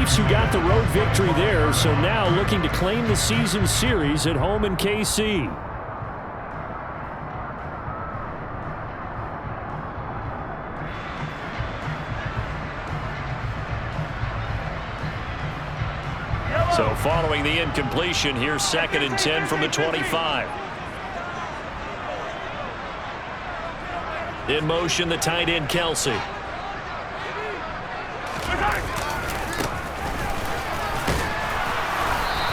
Chiefs who got the road victory there, so now looking to claim the season series at home in KC. So following the incompletion, here's 2nd and 10 from the 25. In motion, the tight end, Kelsey.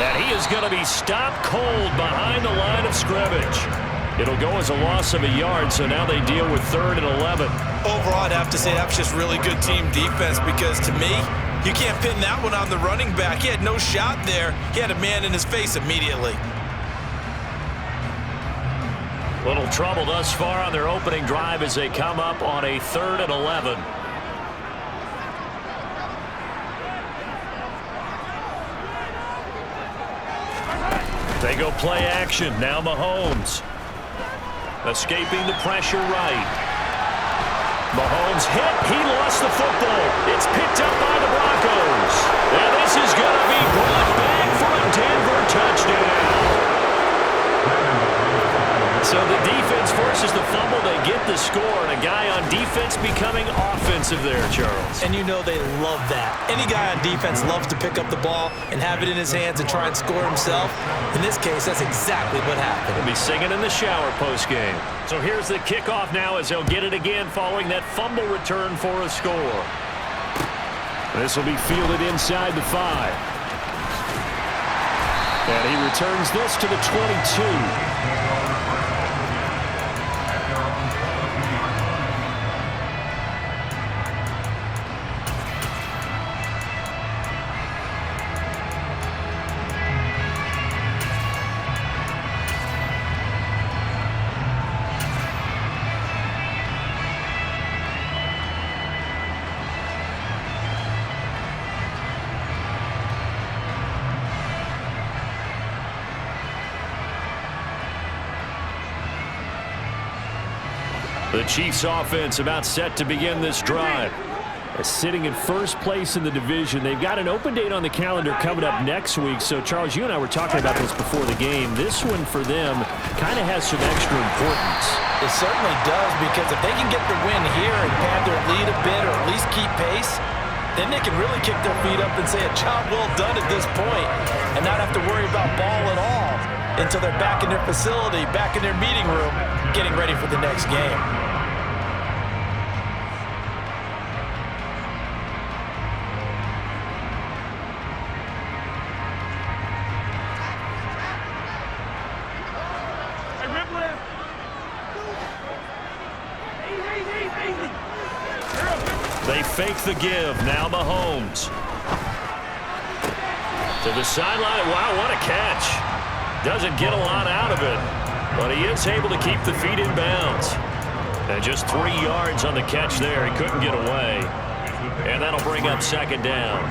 And he is going to be stopped cold behind the line of scrimmage. It'll go as a loss of a yard, so now they deal with 3rd and 11. Overall, I'd have to say that was just really good team defense because to me, you can't pin that one on the running back. He had no shot there. He had a man in his face immediately. Little trouble thus far on their opening drive as they come up on a 3rd and 11. They go play action. Now Mahomes. Escaping the pressure right. Mahomes hit. He lost the football. It's picked up by the Broncos. And this is going to be brought back for a Denver touchdown. So the defense forces the fumble. They get the score. And a guy on defense becoming offensive there, Charles. And you know they love that. Any guy on defense loves to pick up the ball and have it in his hands and try and score himself. In this case, that's exactly what happened. He'll be singing in the shower post-game. So here's the kickoff now as they'll get it again following that fumble return for a score. This will be fielded inside the 5. And he returns this to the 22. The Chiefs offense about set to begin this drive. Sitting in first place in the division. They've got an open date on the calendar coming up next week. So, Charles, you and I were talking about this before the game. This one for them kind of has some extra importance. It certainly does, because if they can get the win here and pad their lead a bit or at least keep pace, then they can really kick their feet up and say a job well done at this point and not have to worry about ball at all until they're back in their facility, back in their meeting room, getting ready for the next game. They fake the give. Now Mahomes. To the sideline. Wow, what a catch. Doesn't get a lot out of it, but he is able to keep the feet in bounds. And just 3 yards on the catch there. He couldn't get away. And that'll bring up 2nd down.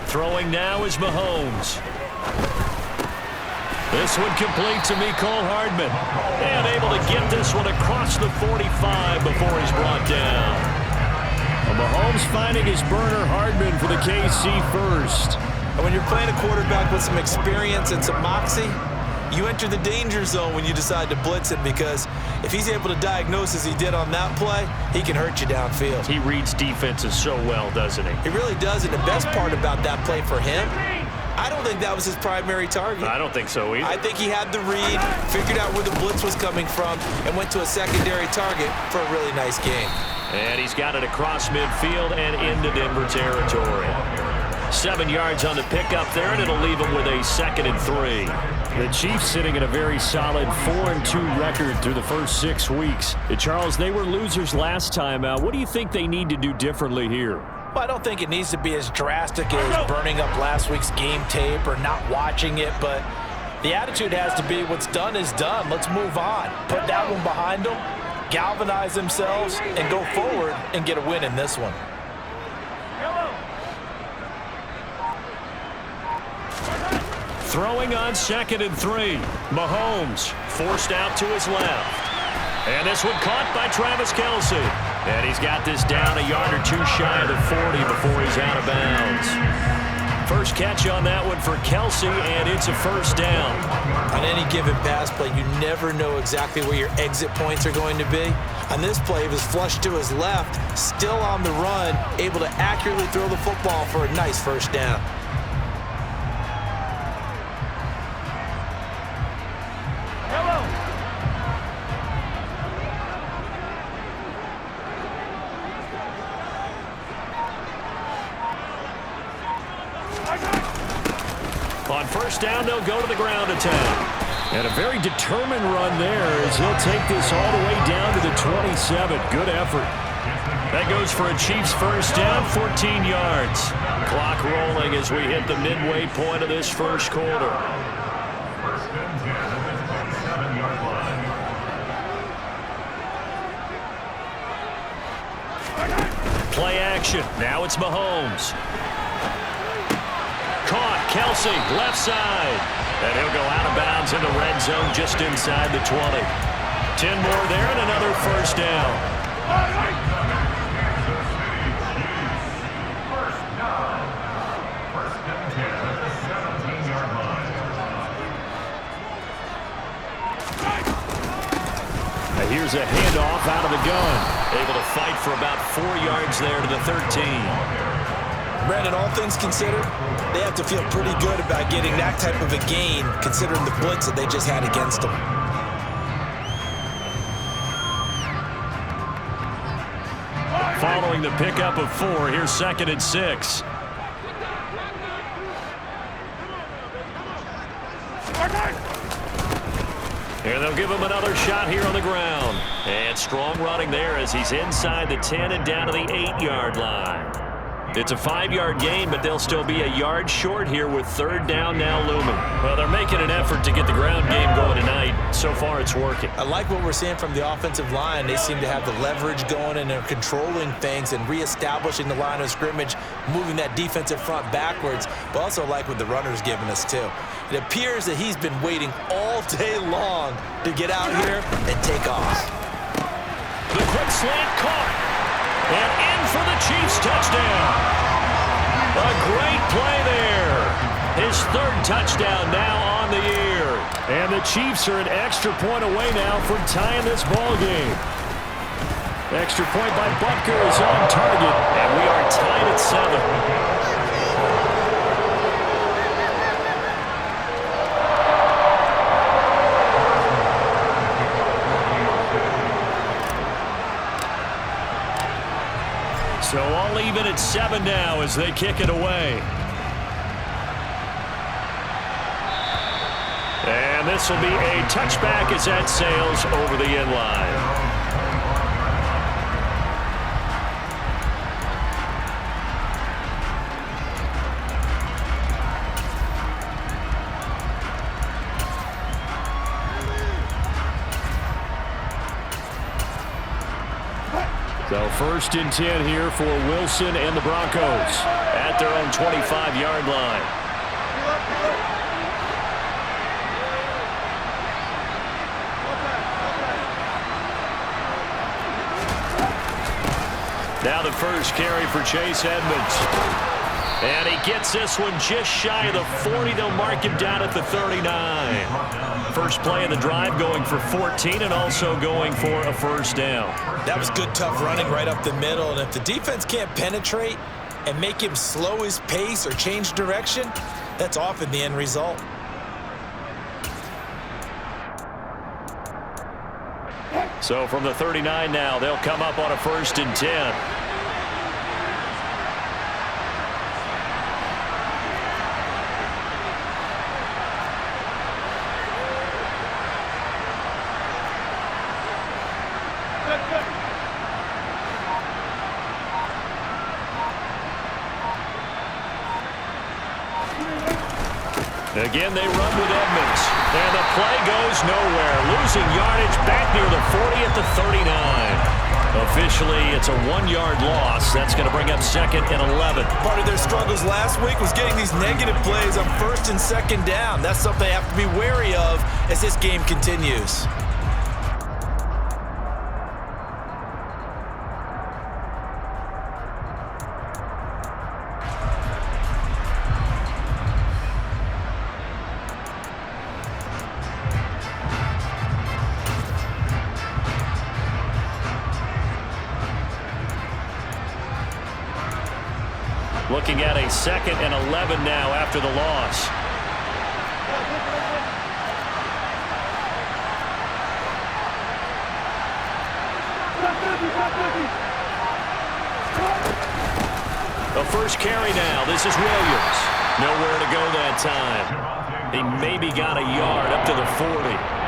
Throwing now is Mahomes. This one complete to Mecole Hardman. And able to get this one across the 45 before he's brought down. Well, Mahomes finding his burner, Hardman for the KC first. And when you're playing a quarterback with some experience and some moxie, you enter the danger zone when you decide to blitz him, because if he's able to diagnose as he did on that play, he can hurt you downfield. He reads defenses so well, doesn't he? He really does, and the best part about that play for him, I don't think that was his primary target. I don't think so either. I think he had the read, figured out where the blitz was coming from, and went to a secondary target for a really nice game. And he's got it across midfield and into Denver territory. 7 yards on the pickup there, and it'll leave him with a 2nd and 3. The Chiefs sitting at a very solid 4-2 record through the first 6 weeks. Charles, they were losers last time out. What do you think they need to do differently here? Well, I don't think it needs to be as drastic as burning up last week's game tape or not watching it, but The attitude has to be what's done is done. Let's move on. Put that one behind them, galvanize themselves, and go forward and get a win in this one. Throwing on 2nd and 3. Mahomes forced out to his left. And this one caught by Travis Kelce. And he's got this down a yard or two shy of the 40 before he's out of bounds. First catch on that one for Kelce, and it's a first down. On any given pass play, you never know exactly where your exit points are going to be. On this play, he was flushed to his left, still on the run, able to accurately throw the football for a nice first down. On first down, they'll go to the ground attack. And a very determined run there as he'll take this all the way down to the 27. Good effort. That goes for a Chiefs first down, 14 yards. Clock rolling as we hit the midway point of this first quarter. Play action. Now it's Mahomes. Caught, Kelce, left side. And he'll go out of bounds in the red zone just inside the 20. 10 more there and another first down. Now here's a handoff out of the gun. Able to fight for about 4 yards there to the 13. Brandon, all things considered, they have to feel pretty good about getting that type of a gain, considering the blitz that they just had against them. Following the pickup of 4, here's 2nd and 6. And they'll give him another shot here on the ground. And strong running there as he's inside the 10 and down to the 8-yard line. It's a 5-yard gain, but they'll still be a yard short here with third down now looming. Well, they're making an effort to get the ground game going tonight. So far, it's working. I like what we're seeing from the offensive line. They seem to have the leverage going, and they're controlling things and reestablishing the line of scrimmage, moving that defensive front backwards, but also like what the runner's giving us, too. It appears that he's been waiting all day long to get out here and take off. The quick slant caught. And in for the Chiefs touchdown. A great play there. His third touchdown now on the year. And the Chiefs are an extra point away now from tying this ball game. Extra point by Butker is on target. And we are tied at 7. So all even at 7 now as they kick it away. And this will be a touchback as that sails over the end line. So 1st and 10 here for Wilson and the Broncos at their own 25-yard line. Now the first carry for Chase Edmonds. And he gets this one just shy of the 40. They'll mark him down at the 39. First play of the drive going for 14 and also going for a first down. That was good, tough running right up the middle. And if the defense can't penetrate and make him slow his pace or change direction, that's often the end result. So from the 39 now, they'll come up on a 1st and 10. Again, they run with Edmonds. And the play goes nowhere. Losing yardage back near the 40 at the 39. Officially, it's a 1-yard loss. That's going to bring up 2nd and 11. Part of their struggles last week was getting these negative plays on 1st and 2nd down. That's something they have to be wary of as this game continues. Looking at a 2nd and 11 now after the loss. The first carry now. This is Williams. Nowhere to go that time. He maybe got a yard up to the 40.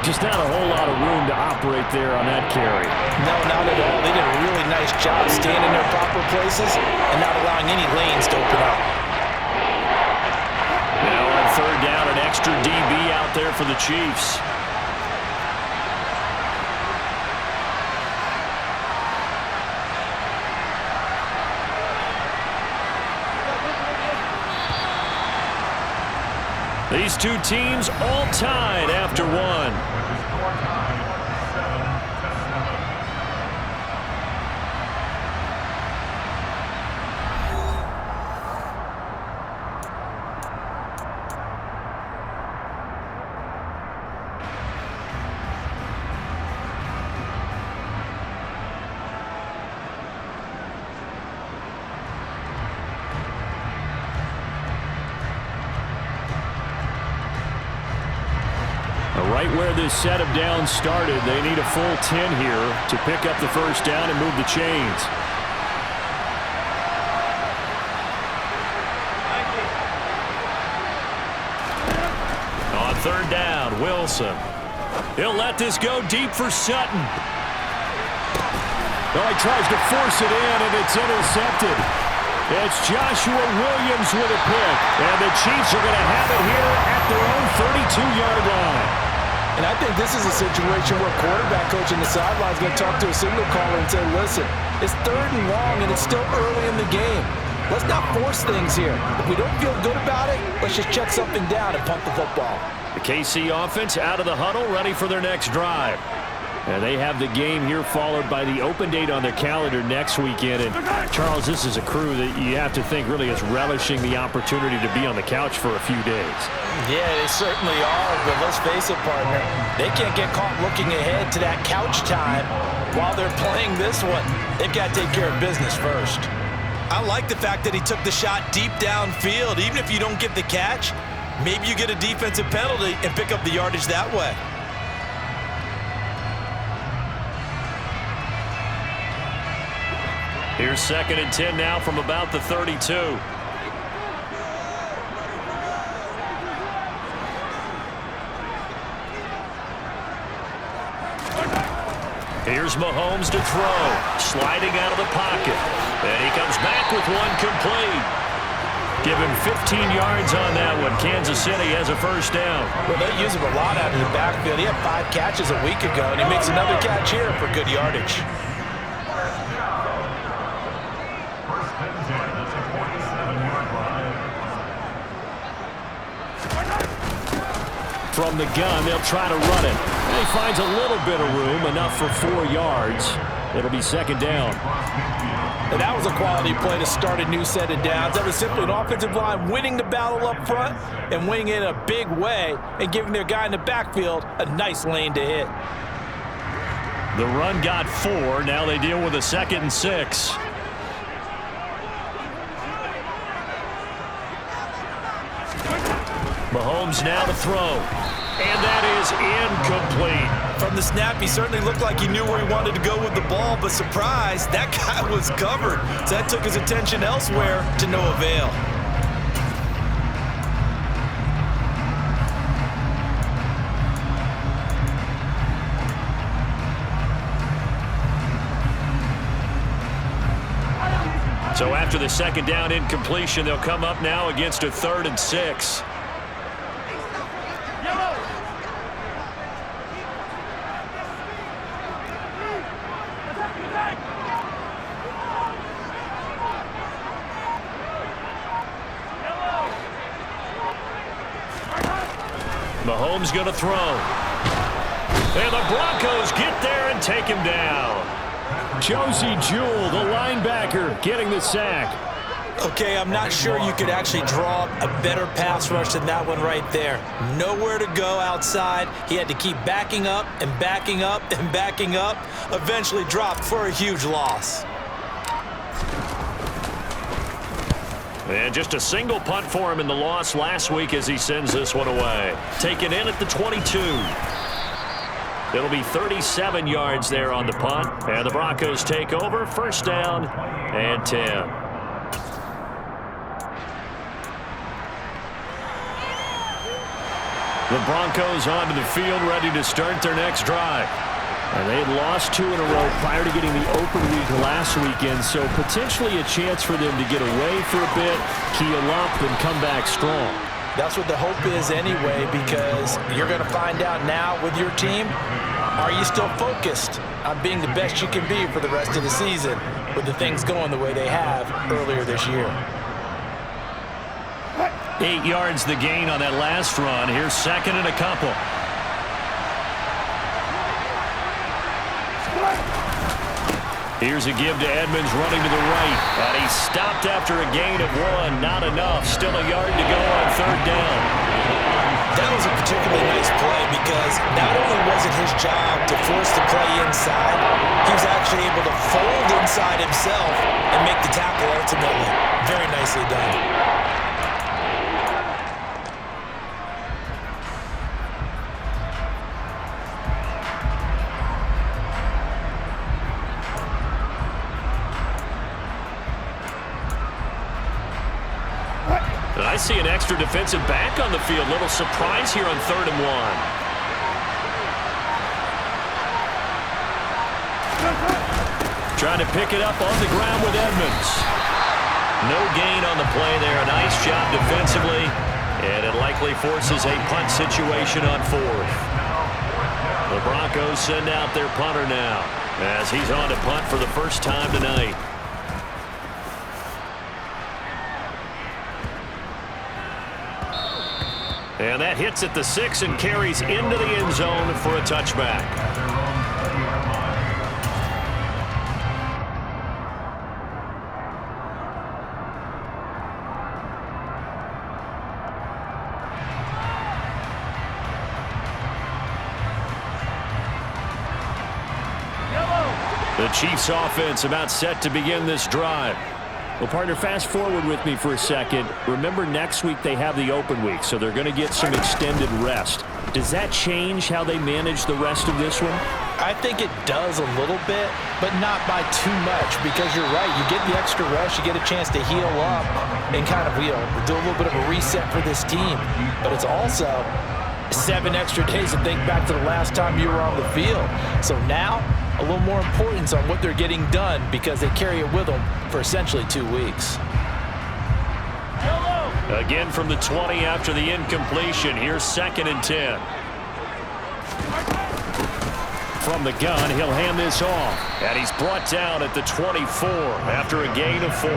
Just not a whole lot of room to operate there on that carry. No, not at all. They did a really nice job staying in their proper places and not allowing any lanes to open up. Now on 3rd down, an extra DB out there for the Chiefs. These two teams all tied after one. Right where this set of downs started, they need a full 10 here to pick up the first down and move the chains. On 3rd down, Wilson. He'll let this go deep for Sutton. Well, he tries to force it in, and it's intercepted. It's Joshua Williams with a pick. And the Chiefs are going to have it here at their own 32-yard line. And I think this is a situation where quarterback coach in the sideline is going to talk to a signal caller and say, listen, it's 3rd and long and it's still early in the game. Let's not force things here. If we don't feel good about it, let's just check something down and pump the football. The KC offense out of the huddle, ready for their next drive. And they have the game here followed by the open date on their calendar next weekend. And Charles, this is a crew that you have to think really is relishing the opportunity to be on the couch for a few days. Yeah, they certainly are, but let's face it, partner. They can't get caught looking ahead to that couch time while they're playing this one. They've got to take care of business first. I like the fact that he took the shot deep downfield. Even if you don't get the catch, maybe you get a defensive penalty and pick up the yardage that way. Here's 2nd and 10 now from about the 32. Here's Mahomes to throw. Sliding out of the pocket. And he comes back with one complete. Give him 15 yards on that one. Kansas City has a first down. Well, they use him a lot out of the backfield. He had 5 catches a week ago, and he makes another catch here for good yardage. From the gun, they'll try to run it. And he finds a little bit of room, enough for 4 yards. It'll be 2nd down. And that was a quality play to start a new set of downs. That was simply an offensive line winning the battle up front and winning it in a big way and giving their guy in the backfield a nice lane to hit. The run got 4. Now they deal with a 2nd and 6. Mahomes now to throw. And that is incomplete. From the snap, he certainly looked like he knew where he wanted to go with the ball, but surprise, that guy was covered. So that took his attention elsewhere to no avail. So after the 2nd down incompletion, they'll come up now against a 3rd and 6. Mahomes going to throw. And the Broncos get there and take him down. Josie Jewell, the linebacker, getting the sack. Okay, I'm not sure you could actually draw a better pass rush than that one right there. Nowhere to go outside. He had to keep backing up and backing up and backing up. Eventually dropped for a huge loss. And just a single punt for him in the loss last week as he sends this one away. Taken in at the 22. It'll be 37 yards there on the punt. And the Broncos take over. First down and 10. The Broncos onto the field, ready to start their next drive. And they had lost 2 in a row prior to getting the open week last weekend, so potentially a chance for them to get away for a bit, keel up, and come back strong. That's what the hope is anyway, because you're going to find out now with your team, are you still focused on being the best you can be for the rest of the season with the things going the way they have earlier this year? 8 yards the gain on that last run. Here's second and a couple. Here's a give to Edmonds running to the right. And he stopped after a gain of 1. Not enough. Still a yard to go on third down. That was a particularly nice play because not only was it his job to force the play inside, he was actually able to fold inside himself and make the tackle ultimately. Very nicely done. I see an extra defensive back on the field. Little surprise here on 3rd and 1. Trying to pick it up on the ground with Edmonds. No gain on the play there. A nice job defensively. And it likely forces a punt situation on 4th. The Broncos send out their punter now as he's on to punt for the first time tonight. And that hits at the 6 and carries into the end zone for a touchback. The Chiefs offense about set to begin this drive. Well, partner, fast forward with me for a second. Remember, next week they have the open week, so they're going to get some extended rest. Does that change how they manage the rest of this one? I think it does a little bit, but not by too much, because you're right. You get the extra rest, you get a chance to heal up and kind of do a little bit of a reset for this team. But it's also 7 extra days to think back to the last time you were on the field. So now, a little more importance on what they're getting done because they carry it with them for essentially 2 weeks. Again from the 20 after the incompletion. Here's 2nd and 10. From the gun, he'll hand this off. And he's brought down at the 24 after a gain of 4.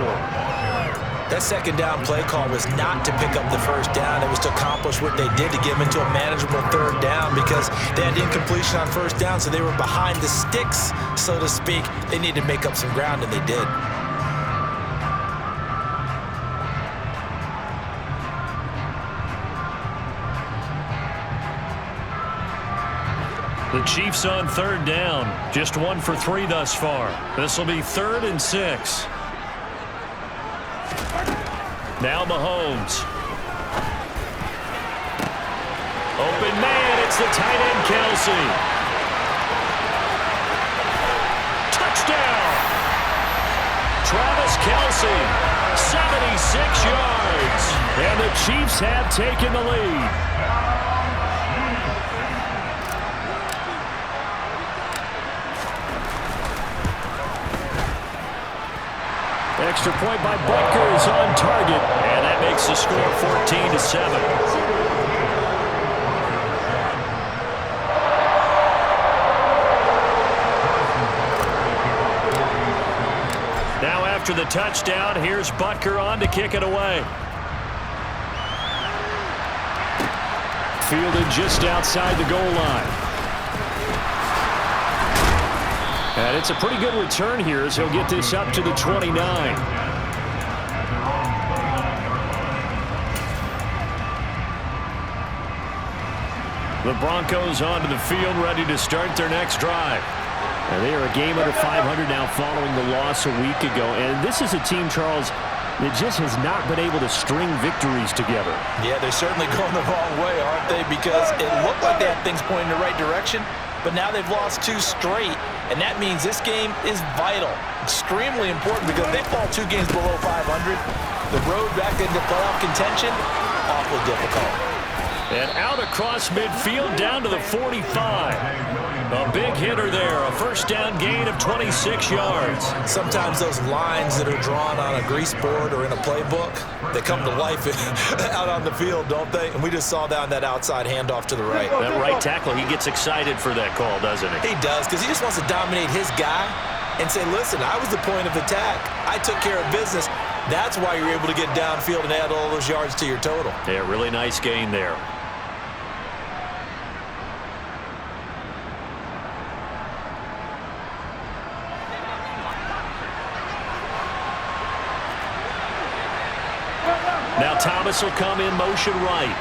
That second down play call was not to pick up the first down. It was to accomplish what they did to get them into a manageable 3rd down because they had incompletion on 1st down, so they were behind the sticks, so to speak. They needed to make up some ground, and they did. The Chiefs on 3rd down. Just 1 for 3 thus far. This will be 3rd and 6. Now Mahomes. Open man, it's the tight end, Kelsey. Touchdown! Travis Kelsey, 76 yards. And the Chiefs have taken the lead. Extra point by Butker is on target, and that makes the score 14-7. Now after the touchdown, here's Butker on to kick it away. fielded just outside the goal line. And it's a pretty good return here as he'll get this up to the 29. The Broncos onto the field, ready to start their next drive. And they are a game under 500 now following the loss a week ago. And this is a team, Charles, that just has not been able to string victories together. Yeah, they're certainly going the wrong way, aren't they? Because it looked like they had things pointing in the right direction, but now they've lost 2 straight, and that means this game is vital, extremely important, because if they fall 2 games below 500, the road back into playoff contention, awfully difficult. And out across midfield down to the 45. A big hitter there, a first down gain of 26 yards. Sometimes those lines that are drawn on a grease board or in a playbook, they come to life out on the field, don't they? And we just saw down that outside handoff to the right. That right tackle, he gets excited for that call, doesn't he? He does, because he just wants to dominate his guy and say, listen, I was the point of attack. I took care of business. That's why you're able to get downfield and add all those yards to your total. Yeah, really nice gain there. Now Thomas will come in motion right.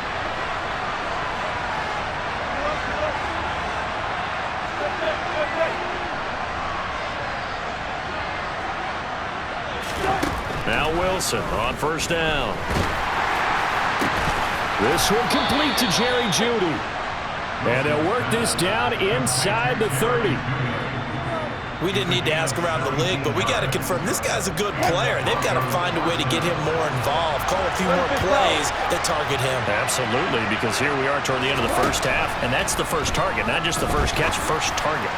Now Wilson on first down. This one complete to Jerry Jeudy. And they'll work this down inside the 30. We didn't need to ask around the league, but we got to confirm this guy's a good player. They've got to find a way to get him more involved, call a few more plays that target him. Absolutely, because here we are toward the end of the first half, and that's the first target, not just the first catch, first target.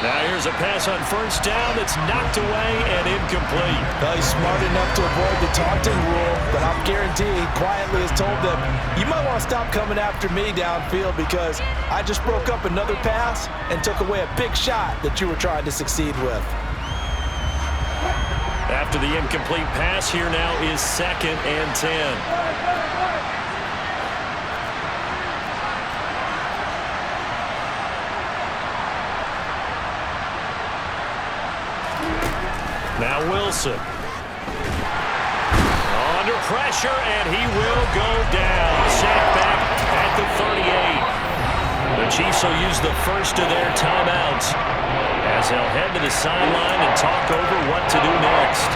Now here's a pass on first down that's knocked away and incomplete. Well, he's smart enough to avoid the taunting rule, but I'm guaranteed he quietly has told them, you might want to stop coming after me downfield because I just broke up another pass and took away a big shot that you were trying to succeed with. After the incomplete pass, here now is 2nd and 10. Now Wilson. Under pressure, and he will go down. Sacked back at the 38. The Chiefs will use the first of their timeouts as they'll head to the sideline and talk over what to do next.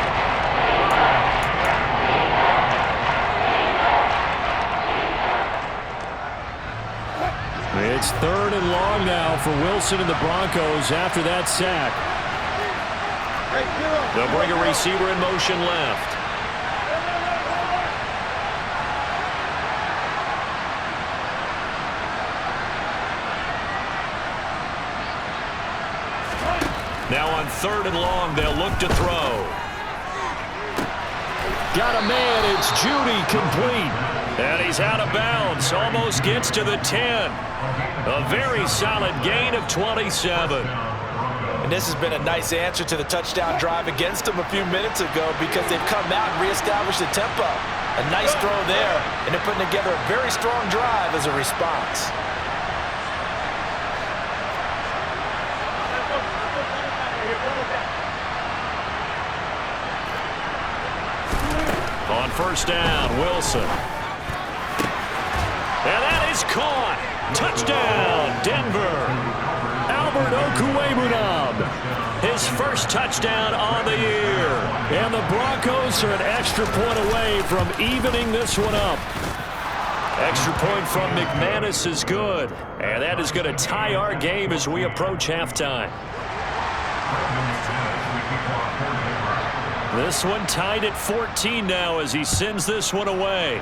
It's 3rd and long now for Wilson and the Broncos after that sack. They'll bring a receiver in motion left. Now on 3rd and long, they'll look to throw. Got a man, it's Jeudy, complete. And he's out of bounds, almost gets to the 10. A very solid gain of 27. And this has been a nice answer to the touchdown drive against them a few minutes ago because they've come out and reestablished the tempo. A nice throw there, and they're putting together a very strong drive as a response. On first down, Wilson. And that is caught. Touchdown, Denver. Albert Okwuegbunam. His first touchdown on the year. And the Broncos are an extra point away from evening this one up. Extra point from McManus is good. And that is going to tie our game as we approach halftime. This one tied at 14 now as he sends this one away.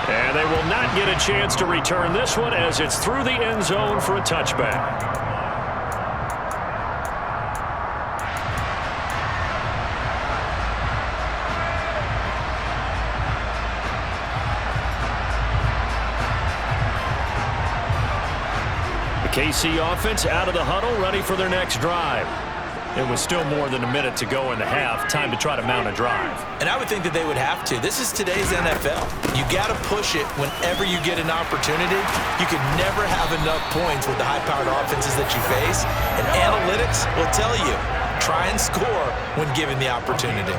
And they will not get a chance to return this one as it's through the end zone for a touchback. The KC offense out of the huddle, ready for their next drive. It was still more than a minute to go in the half. Time to try to mount a drive. And I would think that they would have to. This is today's NFL. You got to push it whenever you get an opportunity. You can never have enough points with the high-powered offenses that you face. And analytics will tell you, try and score when given the opportunity.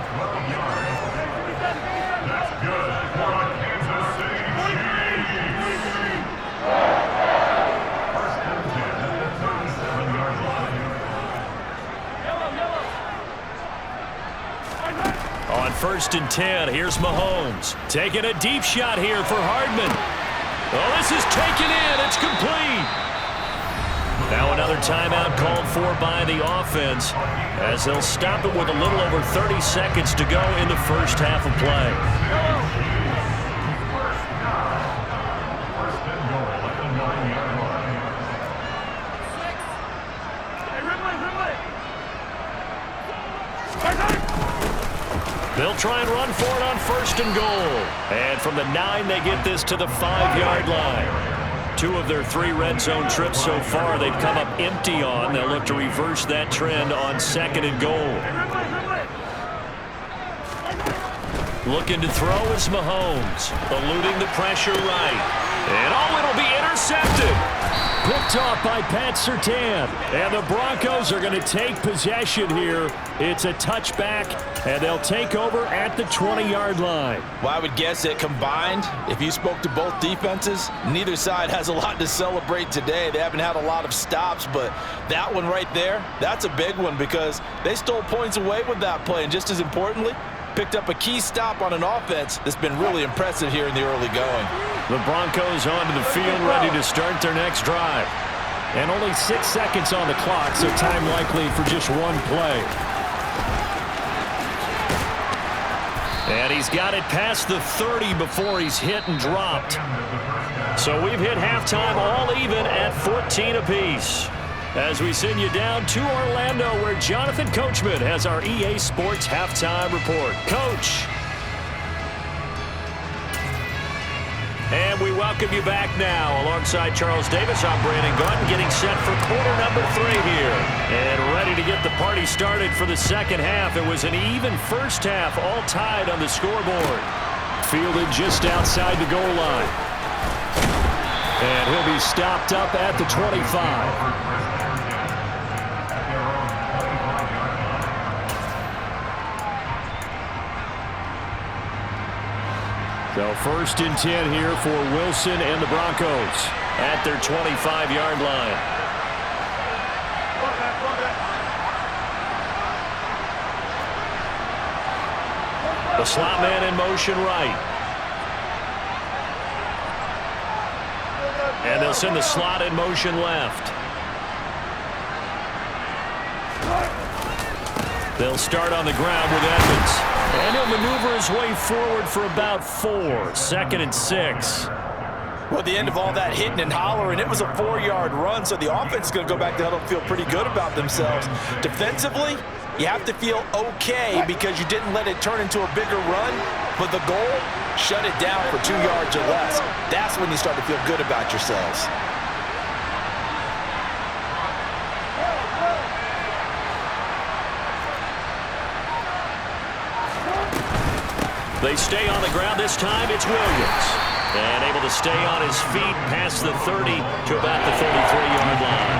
On 1st and 10, here's Mahomes. Taking a deep shot here for Hardman. Oh, this is taken in. It's complete. Now another timeout called for by the offense as they'll stop it with a little over 30 seconds to go in the first half of play. They'll try and run for it on 1st and goal. And from the 9, they get this to the 5-yard line. 2 of their 3 red zone trips so far they've come up empty on. They'll look to reverse that trend on 2nd and goal. Looking to throw is Mahomes. Eluding the pressure right. And oh, it'll be intercepted. Picked off by Pat Surtain. And the Broncos are going to take possession here. It's a touchback, and they'll take over at the 20-yard line. Well, I would guess that combined, if you spoke to both defenses, neither side has a lot to celebrate today. They haven't had a lot of stops, but that one right there, that's a big one because they stole points away with that play. And just as importantly, picked up a key stop on an offense that's been really impressive here in the early going. The Broncos onto the field ready to start their next drive. And only 6 seconds on the clock, so time likely for just one play. And he's got it past the 30 before he's hit and dropped. So we've hit halftime all even at 14 apiece. As we send you down to Orlando, where Jonathan Coachman has our EA Sports Halftime Report. Coach. And we welcome you back now. Alongside Charles Davis, I'm Brandon Gordon, getting set for quarter number 3 here. And ready to get the party started for the second half. It was an even first half, all tied on the scoreboard. Fielded just outside the goal line. And he'll be stopped up at the 25. So 1st and 10 here for Wilson and the Broncos at their 25-yard line. The slot man in motion right. And they'll send the slot in motion left. They'll start on the ground with Edmonds. And he'll maneuver his way forward for about 4. 2nd and 6. Well, at the end of all that hitting and hollering, it was a 4-yard run, so the offense is going to go back to huddle and feel pretty good about themselves. Defensively, you have to feel okay because you didn't let it turn into a bigger run, but the goal, shut it down for 2 yards or less. That's when you start to feel good about yourselves. They stay on the ground. This time it's Williams. And able to stay on his feet past the 30 to about the 33-yard line.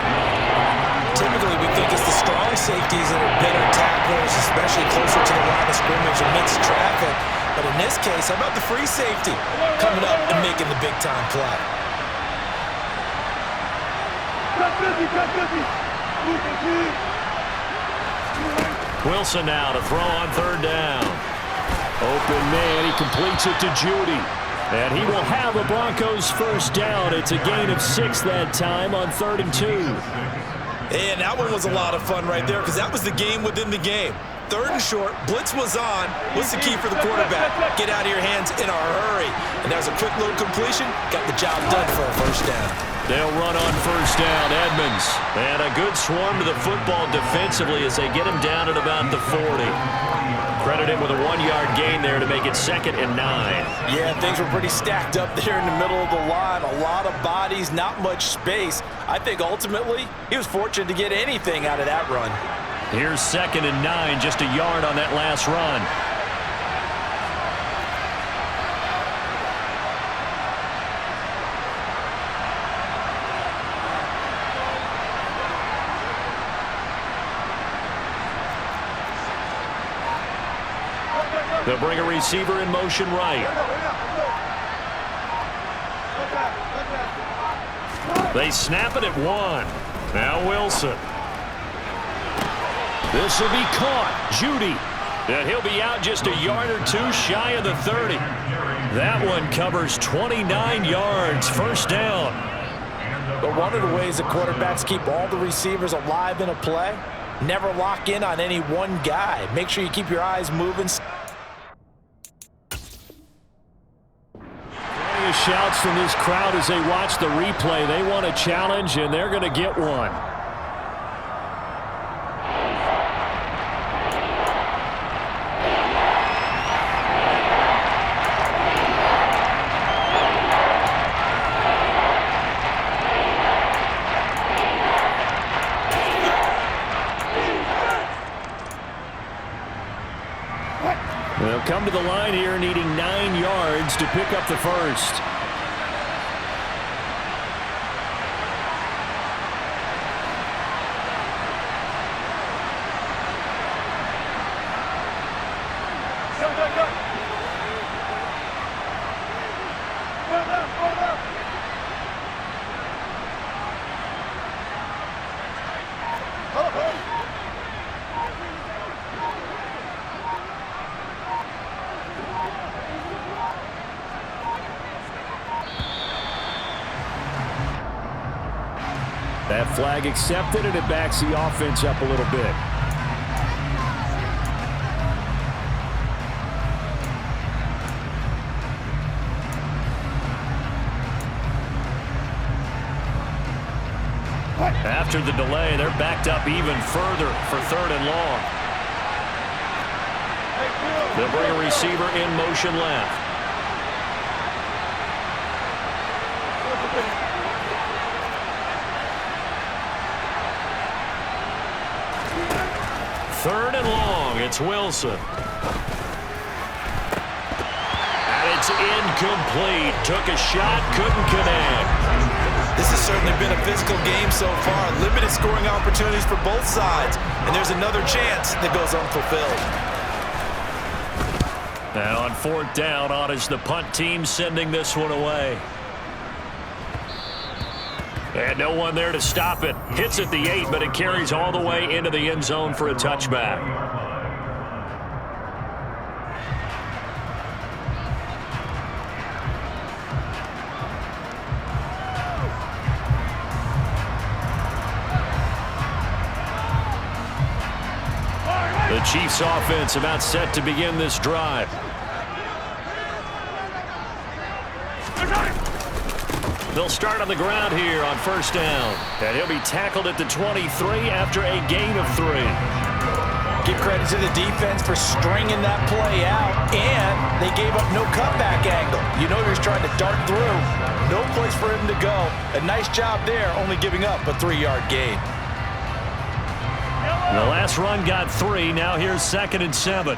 Typically, we think it's the strong safeties that are better tacklers, especially closer to the line of scrimmage amidst traffic. But in this case, how about the free safety coming up and making the big-time play? Wilson now to throw on 3rd down. Open man, he completes it to Judy. And he will have the Broncos first down. It's a gain of 6 that time on 3rd and 2. And that one was a lot of fun right there because that was the game within the game. 3rd and short, blitz was on. What's the key for the quarterback? Get out of your hands in a hurry. And that was a quick little completion. Got the job done for a first down. They'll run on 1st down, Edmonds. And a good swarm to the football defensively as they get him down at about the 40. Credit him with a 1-yard gain there to make it 2nd and 9. Yeah, things were pretty stacked up there in the middle of the line. A lot of bodies, not much space. I think ultimately he was fortunate to get anything out of that run. Here's 2nd and 9, just a yard on that last run. They'll bring a receiver in motion right. They snap it at 1. Now Wilson. This will be caught. Judy. And he'll be out just a yard or two shy of the 30. That one covers 29 yards. First down. But one of the ways the quarterbacks keep all the receivers alive in a play, never lock in on any one guy. Make sure you keep your eyes moving. Shouts from this crowd as they watch the replay. They want a challenge, and they're going to get one. They'll come to the line here needing 9 yards to pick up the first. That flag accepted, and it backs the offense up a little bit. After the delay, they're backed up even further for 3rd and long. They'll bring a receiver in motion left. Third and long, it's Wilson. And it's incomplete. Took a shot, couldn't connect. This has certainly been a physical game so far. Limited scoring opportunities for both sides. And there's another chance that goes unfulfilled. Now on 4th down, on is the punt team sending this one away. And no one there to stop it. Hits at the 8, but it carries all the way into the end zone for a touchback. The Chiefs offense about set to begin this drive. They'll start on the ground here on 1st down. And he'll be tackled at the 23 after a gain of 3. Give credit to the defense for stringing that play out, and they gave up no cutback angle. You know he was trying to dart through. No place for him to go. A nice job there, only giving up a 3-yard gain. The last run got 3. Now here's 2nd and 7.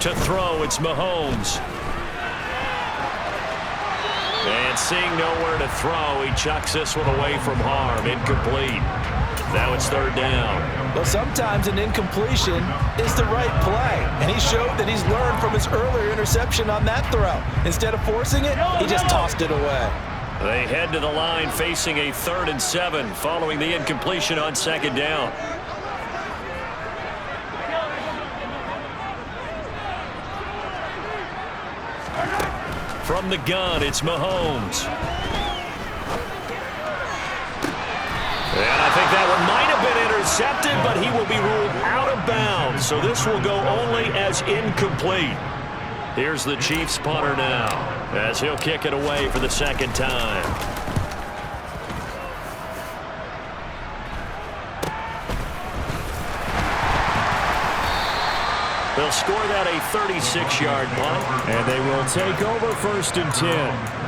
To throw, it's Mahomes. And seeing nowhere to throw, he chucks this one away from harm. Incomplete. Now it's 3rd down. Well, sometimes an incompletion is the right play. And he showed that he's learned from his earlier interception on that throw. Instead of forcing it, he just tossed it away. They head to the line facing a 3rd and 7 following the incompletion on 2nd down. From the gun, it's Mahomes. And I think that one might have been intercepted, but he will be ruled out of bounds. So this will go only as incomplete. Here's the Chiefs punter now, as he'll kick it away for the 2nd time. They'll score that a 36-yard punt. And they will take over 1st and 10.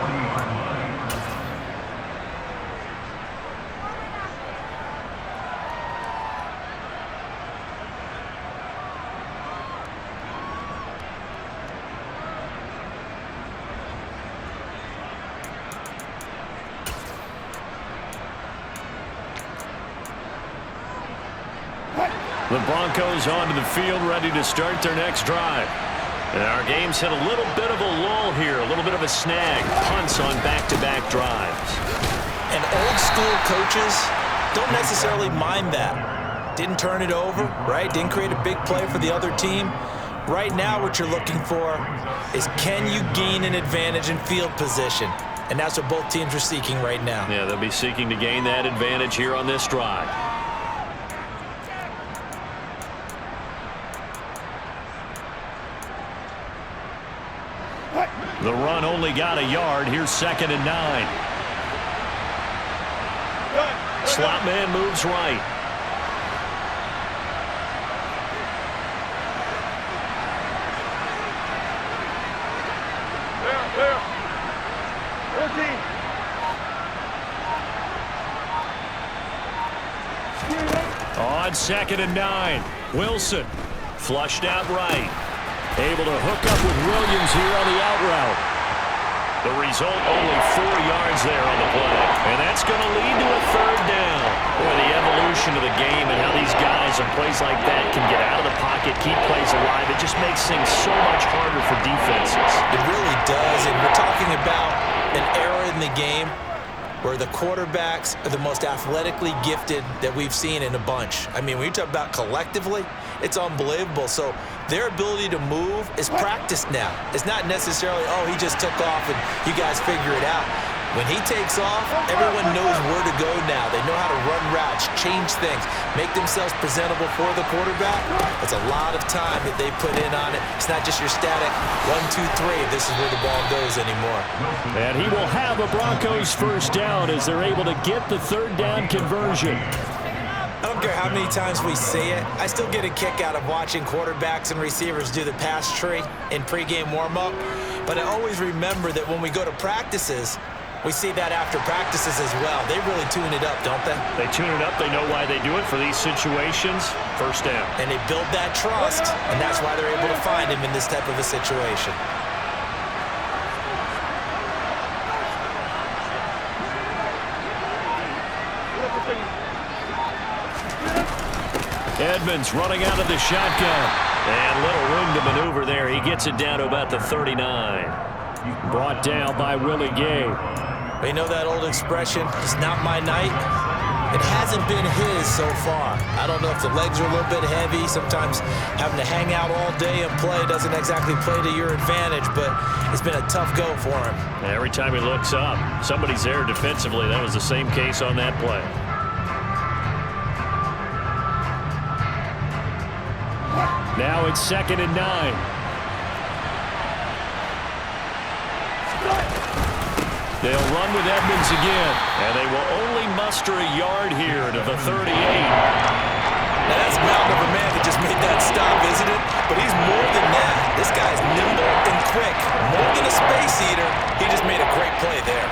The Broncos onto the field, ready to start their next drive. And our game's hit a little bit of a lull here, a little bit of a snag. Punts on back-to-back drives. And old school coaches don't necessarily mind that. Didn't turn it over, right? Didn't create a big play for the other team. Right now what you're looking for is, can you gain an advantage in field position? And that's what both teams are seeking right now. Yeah, they'll be seeking to gain that advantage here on this drive. The run only got a yard. Here's 2nd and 9. Slot man moves right. On 2nd and 9. Wilson Flushed out right. able to hook up with Williams here on the out route. The result, only 4 yards there on the play. And that's going to lead to a 3rd down. Boy, the evolution of the game and how these guys on plays like that can get out of the pocket, keep plays alive, it just makes things so much harder for defenses. It really does, and we're talking about an era in the game where the quarterbacks are the most athletically gifted that we've seen in a bunch. I mean, when you talk about collectively, it's unbelievable. So their ability to move is practiced now. It's not necessarily, oh, he just took off and you guys figure it out. When he takes off, everyone knows where to go now. They know how to run routes, change things, make themselves presentable for the quarterback. It's a lot of time that they put in on it. It's not just your static 1, 2, 3. This is where the ball goes anymore. And he will have a Broncos 1st down as they're able to get the 3rd down conversion. I don't care how many times we see it. I still get a kick out of watching quarterbacks and receivers do the pass tree in pregame warm-up. But I always remember that when we go to practices, we see that after practices as well. They really tune it up, don't they? They tune it up. They know why they do it for these situations. 1st down. And they build that trust, and that's why they're able to find him in this type of a situation. Edmonds running out of the shotgun. And little room to maneuver there. He gets it down to about the 39. Brought down by Willie Gay. You know that old expression, it's not my night? It hasn't been his so far. I don't know if the legs are a little bit heavy. Sometimes having to hang out all day and play doesn't exactly play to your advantage, but it's been a tough go for him. Every time he looks up, somebody's there defensively. That was the same case on that play. Now it's 2nd and 9. They'll run with Edmonds again. And they will only muster a yard here to the 38. Now that's a mountain of a man that just made that stop, isn't it? But he's more than that. This guy's nimble and quick. More than a space eater. He just made a great play there.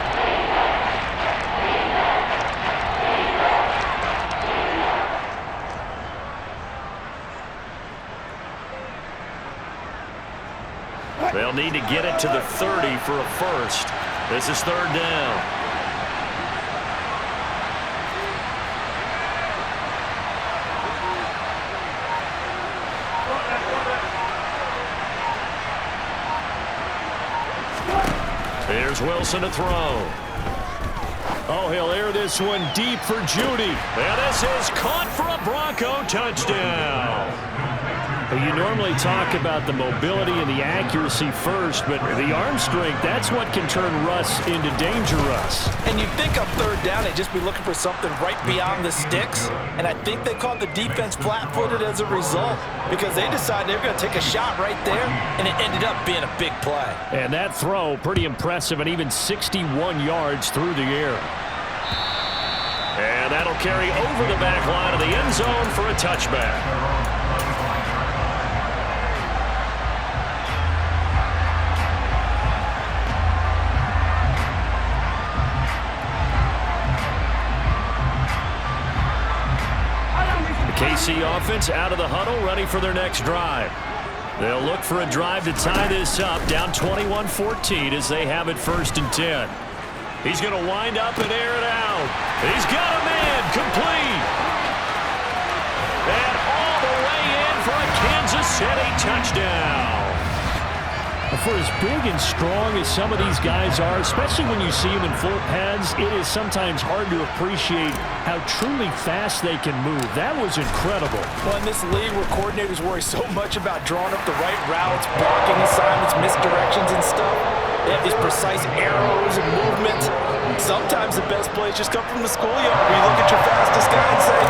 They'll need to get it to the 30 for a 1st. This is 3rd down. Here's Wilson to throw. Oh, he'll air this one deep for Judy. And this is caught for a Bronco touchdown. You normally talk about the mobility and the accuracy first, but the arm strength, that's what can turn Russ into danger Russ. And you think on 3rd down, they'd just be looking for something right beyond the sticks. And I think they caught the defense flat-footed as a result because they decided they were going to take a shot right there, and it ended up being a big play. And that throw, pretty impressive, and even 61 yards through the air. And that'll carry over the back line of the end zone for a touchback. KC offense out of the huddle, ready for their next drive. They'll look for a drive to tie this up, down 21-14 as they have it 1st and 10. He's going to wind up and air it out. He's got a man, complete. And all the way in for a Kansas City touchdown. For as big and strong as some of these guys are, especially when you see them in full pads, it is sometimes hard to appreciate how truly fast they can move. That was incredible. Well, in this league where coordinators worry so much about drawing up the right routes, blocking assignments, misdirections and stuff, they have these precise arrows and movements. Sometimes the best plays just come from the schoolyard where you look at your fastest guy and say,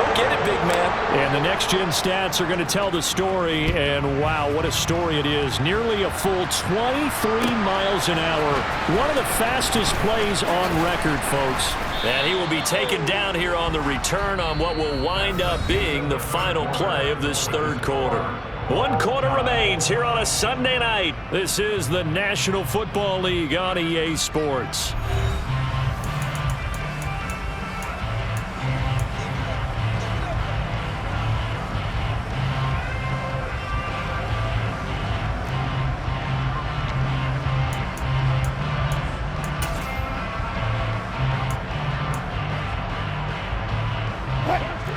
go get it, big man. And the next-gen stats are going to tell the story, and wow, what a story it is. Nearly a full 23 miles an hour. One of the fastest plays on record, folks. And he will be taken down here on the return on what will wind up being the final play of this 3rd quarter. 1 quarter remains here on a Sunday night. This is the National Football League on EA Sports.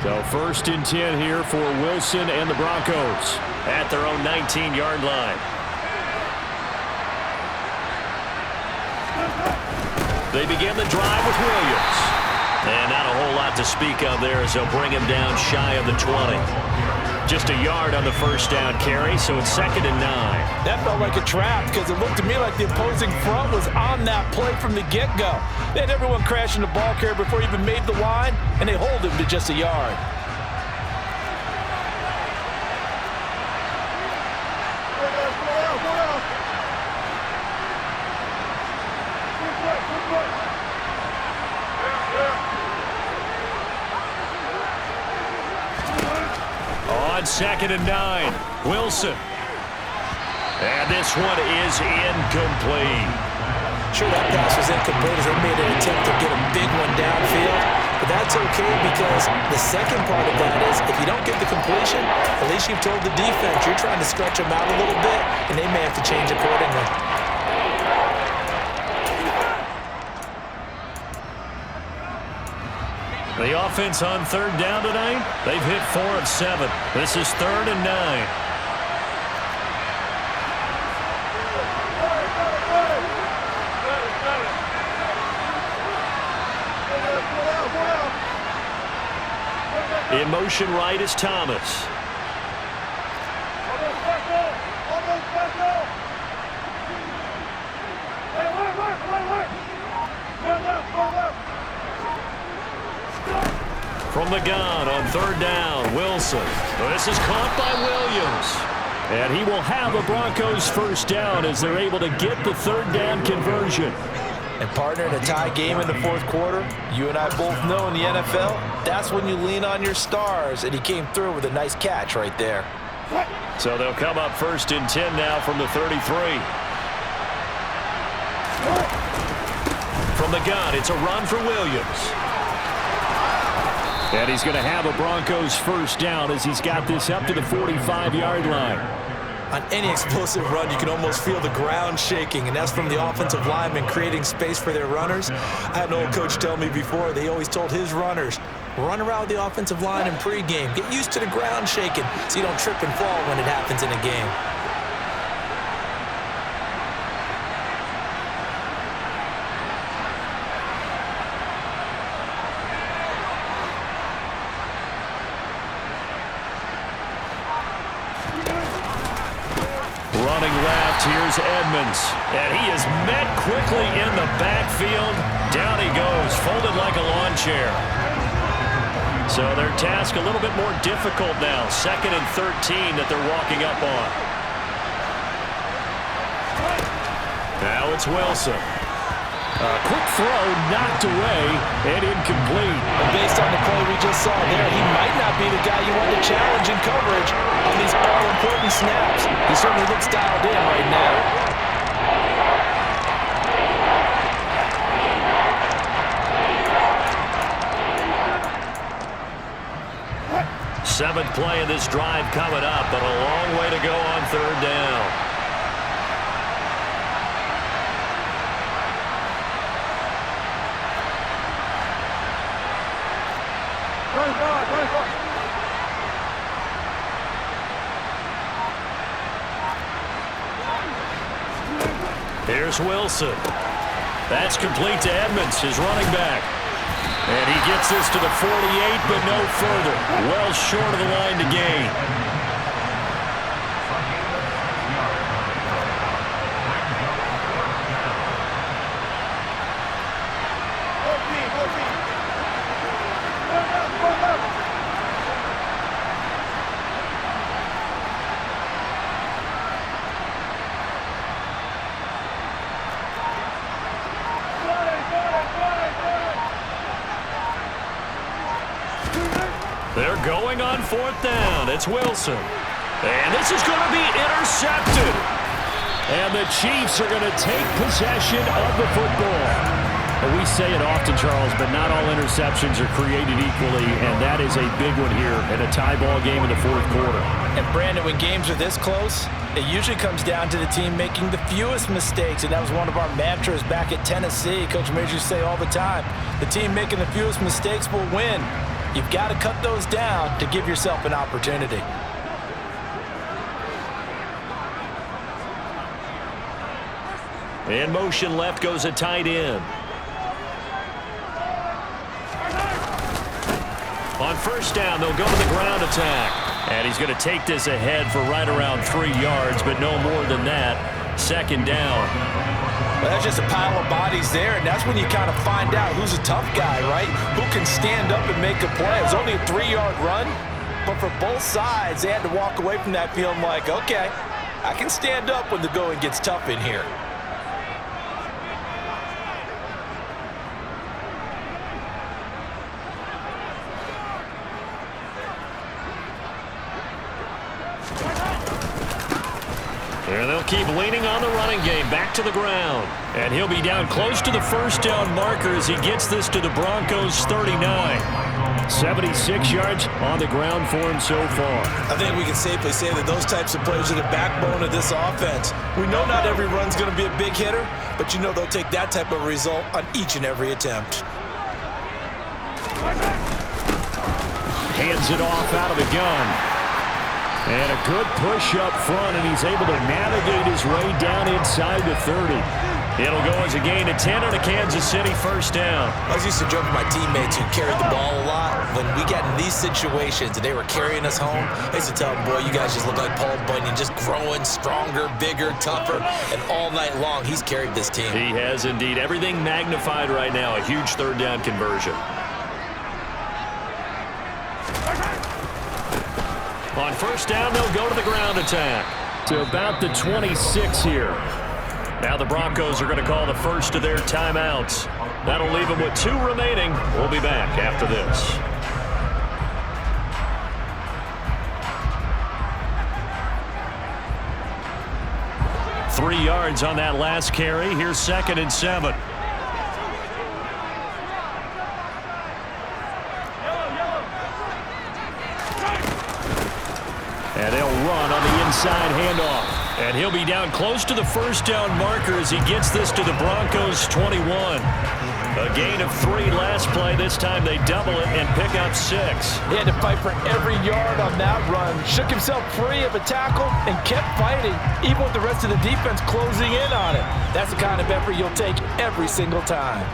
So 1st and 10 here for Wilson and the Broncos at their own 19-yard line. They begin the drive with Williams. And not a whole lot to speak of there as they'll bring him down shy of the 20. Just a yard on the 1st down carry, so it's 2nd and 9. That felt like a trap because it looked to me like the opposing front was on that play from the get-go. They had everyone crashing the ball carrier before he even made the line, and they hold him to just a yard. On 2nd and 9, Wilson. And this one is incomplete. Sure, that pass was incomplete as they made an attempt to get a big one downfield. But that's okay because the second part of that is if you don't get the completion, at least you've told the defense you're trying to stretch them out a little bit, and they may have to change accordingly. The offense on 3rd down tonight, they've hit 4 of 7. This is 3rd and 9. In motion right is Thomas. From the gun on 3rd down, Wilson. This is caught by Williams. And he will have a Broncos 1st down as they're able to get the 3rd down conversion. And partner, in a tie game in the 4th quarter, you and I both know in the NFL, that's when you lean on your stars, and he came through with a nice catch right there. So they'll come up 1st and 10 now from the 33. From the gun, it's a run for Williams. And he's going to have a Broncos 1st down as he's got this up to the 45-yard line. On any explosive run, you can almost feel the ground shaking, and that's from the offensive linemen creating space for their runners. I had an old coach tell me before, they always told his runners, run around the offensive line in pregame. Get used to the ground shaking so you don't trip and fall when it happens in a game. Running left, here's Edmonds. And he is met quickly in the backfield. Down he goes, folded like a lawn chair. So their task a little bit more difficult now. 2nd and 13 that they're walking up on. Now it's Wilson. A quick throw knocked away and incomplete. And based on the play we just saw there, he might not be the guy you want to challenge in coverage on these all-important snaps. He certainly looks dialed in right now. Seventh play of this drive coming up, but a long way to go on third down. Here's Wilson. That's complete to Edmonds, his running back. And he gets this to the 48, but no further. Well short of the line to gain. They're going on fourth down. It's Wilson. And this is going to be intercepted. And the Chiefs are going to take possession of the football. And we say it often, Charles, but not all interceptions are created equally, and that is a big one here in a tie ball game in the fourth quarter. And, Brandon, when games are this close, it usually comes down to the team making the fewest mistakes, and that was one of our mantras back at Tennessee. Coach Major used to say all the time, the team making the fewest mistakes will win. You've got to cut those down to give yourself an opportunity. In motion left goes a tight end. On first down, they'll go to the ground attack. And he's going to take this ahead for right around 3 yards, but no more than that. Second down. Well, that's just a pile of bodies there, and that's when you kind of find out who's a tough guy, right? Who can stand up and make a play. It was only a 3-yard run, but for both sides, they had to walk away from that feeling like, okay, I can stand up when the going gets tough in here. And they'll keep leaning on the running game. Back to the ground. And he'll be down close to the first down marker as he gets this to the Broncos 39. 76 yards on the ground for him so far. I think we can safely say that those types of plays are the backbone of this offense. We know not every run's going to be a big hitter, but you know they'll take that type of result on each and every attempt. Hands it off out of the gun. And a good push up front, and he's able to navigate his way down inside the 30. It'll go as a gain of 10 on a Kansas City first down. I was used to joke with my teammates who carried the ball a lot. When we got in these situations and they were carrying us home, I used to tell them, boy, you guys just look like Paul Bunyan, just growing stronger, bigger, tougher, and all night long he's carried this team. He has indeed. Everything magnified right now, a huge third down conversion. On first down, they'll go to the ground attack. To about the 26 here. Now the Broncos are going to call the first of their timeouts. That'll leave them with 2 remaining. We'll be back after this. Three yards on that last carry. Here's 2nd and 7. And they'll run on the inside handoff. And he'll be down close to the first down marker as he gets this to the Broncos 21. A gain of 3 last play. This time they double it and pick up 6. He had to fight for every yard on that run. Shook himself free of a tackle and kept fighting, even with the rest of the defense closing in on it. That's the kind of effort you'll take every single time.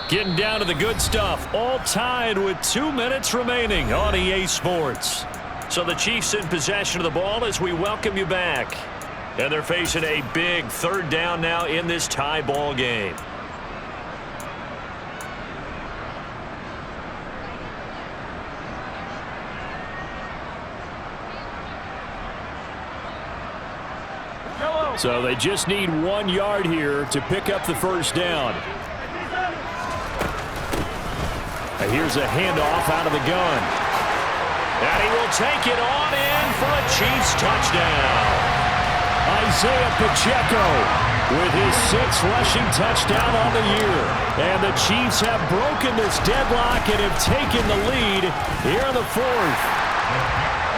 Getting down to the good stuff. All tied with 2 minutes remaining on EA Sports. So the Chiefs in possession of the ball as we welcome you back. And they're facing a big third down now in this tie ball game. So they just need 1 yard here to pick up the first down. And here's a handoff out of the gun. And he will take it on in for a Chiefs touchdown. Isaiah Pacheco with his 6th rushing touchdown on the year. And the Chiefs have broken this deadlock and have taken the lead here in the 4th.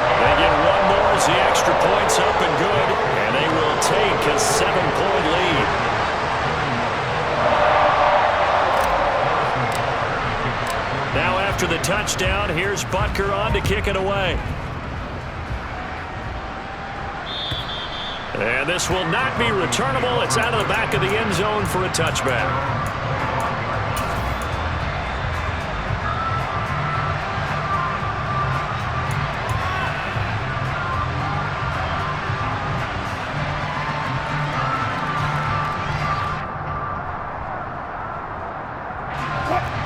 They get one more as the extra point's up and good. And they will take a 7-point lead. Now after the touchdown, here's Butker on to kick it away. And this will not be returnable. It's out of the back of the end zone for a touchback.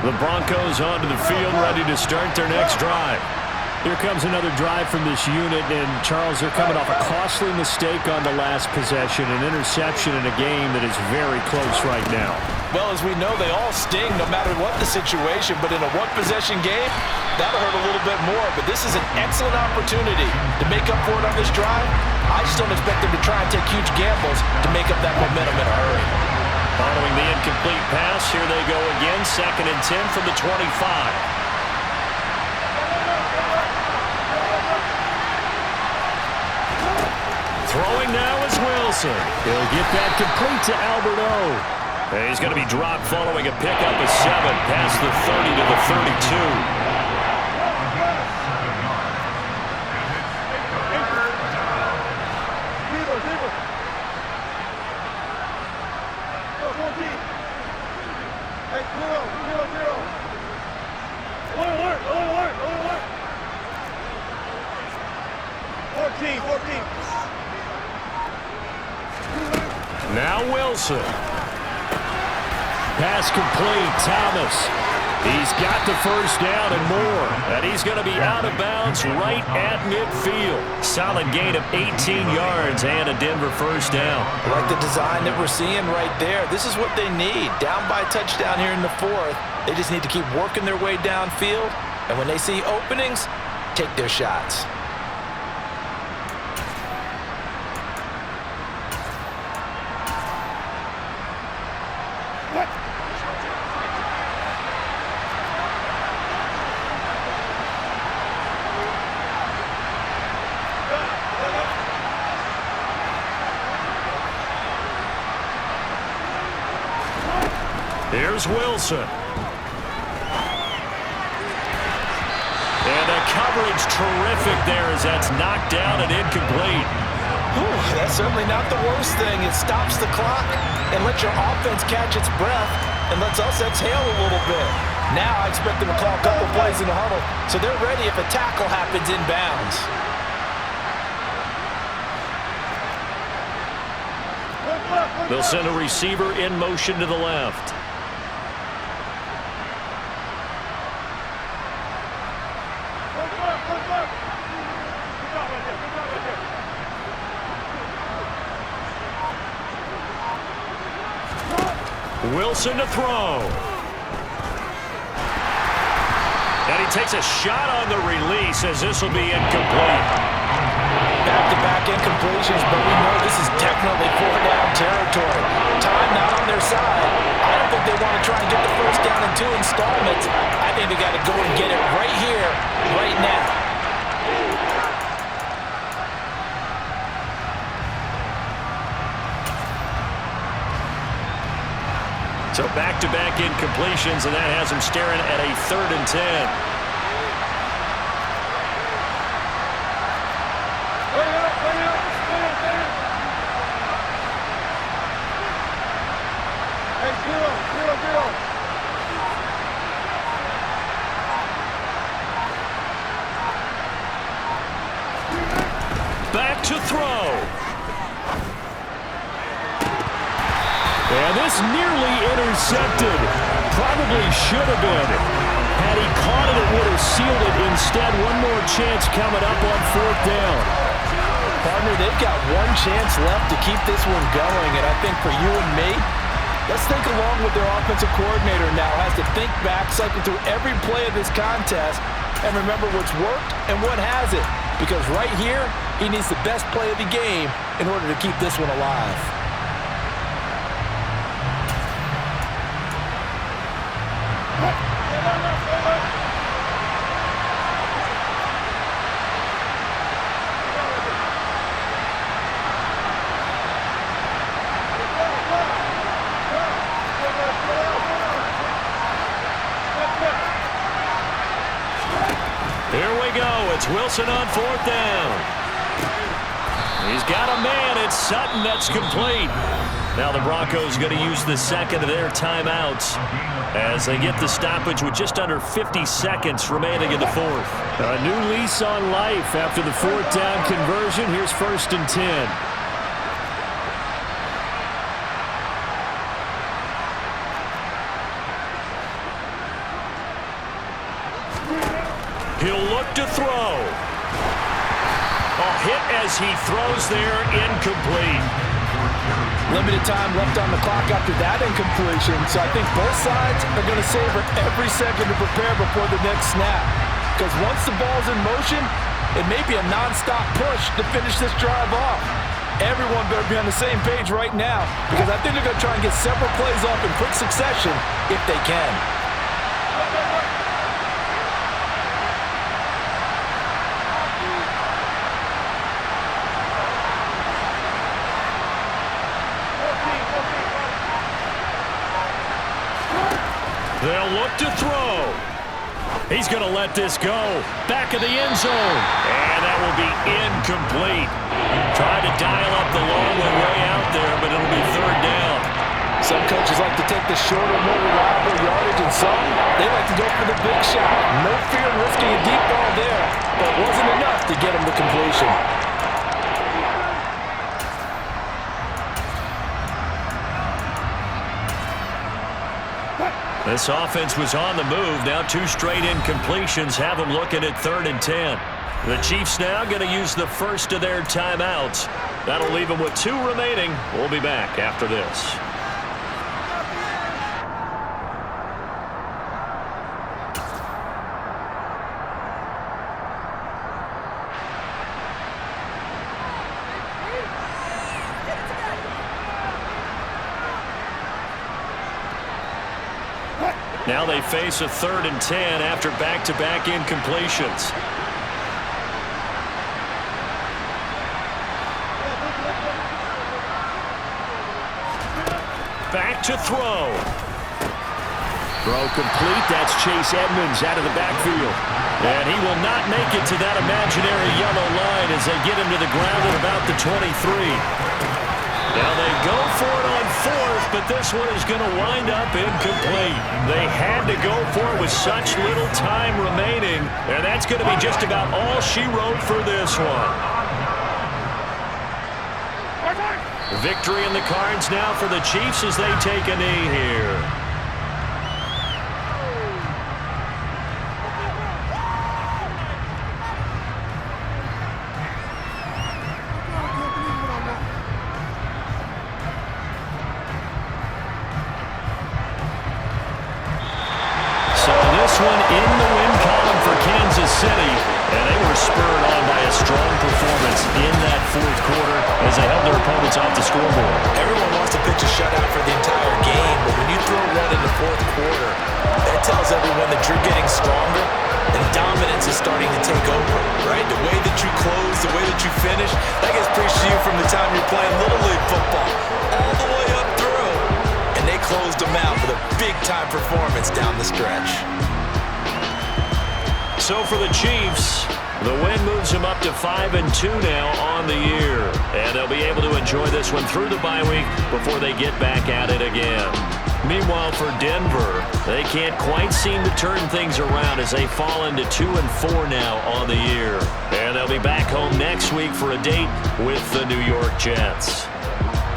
The Broncos onto the field, ready to start their next drive. Here comes another drive from this unit, and Charles, they're coming off a costly mistake on the last possession, an interception in a game that is very close right now. Well, as we know, they all sting no matter what the situation, but in a one-possession game, that'll hurt a little bit more. But this is an excellent opportunity to make up for it on this drive. I just don't expect them to try and take huge gambles to make up that momentum in a hurry. Following the incomplete pass, here they go again, 2nd and 10 from the 25. Throwing now is Wilson. He'll get that complete to Albert O. And he's going to be dropped following a pickup of 7 past the 30 to the 32. Now Wilson. Pass complete, Thomas. He's got the first down and more. And he's going to be out of bounds right at midfield. Solid gain of 18 yards and a Denver first down. I like the design that we're seeing right there. This is what they need. Down by a touchdown here in the 4th. They just need to keep working their way downfield. And when they see openings, take their shots. Here's Wilson. And the coverage terrific there as that's knocked down and incomplete. Whew, that's certainly not the worst thing. It stops the clock and lets your offense catch its breath and lets us exhale a little bit. Now I expect them to call a couple plays in the huddle so they're ready if a tackle happens inbounds. They'll send a receiver in motion to the left. Wilson to throw. And he takes a shot on the release as this will be incomplete. Back-to-back incompletions, but we know this is definitely 4-down territory. Time not on their side. I don't think they want to try and get the first down in 2 installments. I think they got to go and get it right here, right now. So back-to-back incompletions, and that has him staring at a 3rd and 10. Back to throw. And this nearly intercepted. Probably should have been. Had he caught it, it would have sealed it. Instead, one more chance coming up on 4th down. Partner, they've got one chance left to keep this one going, and I think for you and me, Let's think along with their offensive coordinator now. Has to think back, cycle through every play of this contest, and remember what's worked and what hasn't. Because right here, he needs the best play of the game in order to keep this one alive. Here we go. It's Wilson on fourth down. He's got a man. It's Sutton. That's complete. Now the Broncos going to use the second of their timeouts as they get the stoppage with just under 50 seconds remaining in the fourth. A new lease on life after the fourth down conversion. Here's 1st and 10. He'll look to throw. A hit as he throws there, incomplete. Limited time left on the clock after that incompletion, so I think both sides are going to savor every second to prepare before the next snap. Because once the ball's in motion, it may be a non-stop push to finish this drive off. Everyone better be on the same page right now, because I think they're going to try and get several plays off in quick succession if they can. They'll look to throw. He's going to let this go. Back of the end zone. And that will be incomplete. Tried to dial up the long way out there, but it'll be third down. Some coaches like to take the shorter, more reliable yardage, and some, they like to go for the big shot. No fear in risking a deep ball there, but it wasn't enough to get him to completion. This offense was on the move. Now 2 straight incompletions have them looking at 3rd and 10. The Chiefs now going to use the first of their timeouts. That'll leave them with 2 remaining. We'll be back after this. Now they face a 3rd and 10 after back-to-back incompletions. Back to throw. Throw complete. That's Chase Edmonds out of the backfield. And he will not make it to that imaginary yellow line as they get him to the ground at about the 23. Now they go for it on 4th, but this one is going to wind up incomplete. They had to go for it with such little time remaining, and that's going to be just about all she wrote for this one. Victory in the cards now for the Chiefs as they take a knee here. This one in the win column for Kansas City, and they were spurred on by a strong performance in that 4th quarter as they held their opponents off the scoreboard. Everyone wants to pitch a shutout for the entire game, but when you throw one in the 4th quarter, that tells everyone that you're getting stronger and dominance is starting to take over, right? The way that you close, the way that you finish, that gets preached to you from the time you're playing Little League football all the way up through, and they closed them out with a big-time performance down the stretch. So for the Chiefs, the win moves them up to 5-2 now on the year. And they'll be able to enjoy this one through the bye week before they get back at it again. Meanwhile, for Denver, they can't quite seem to turn things around as they fall into 2-4 now on the year. And they'll be back home next week for a date with the New York Jets.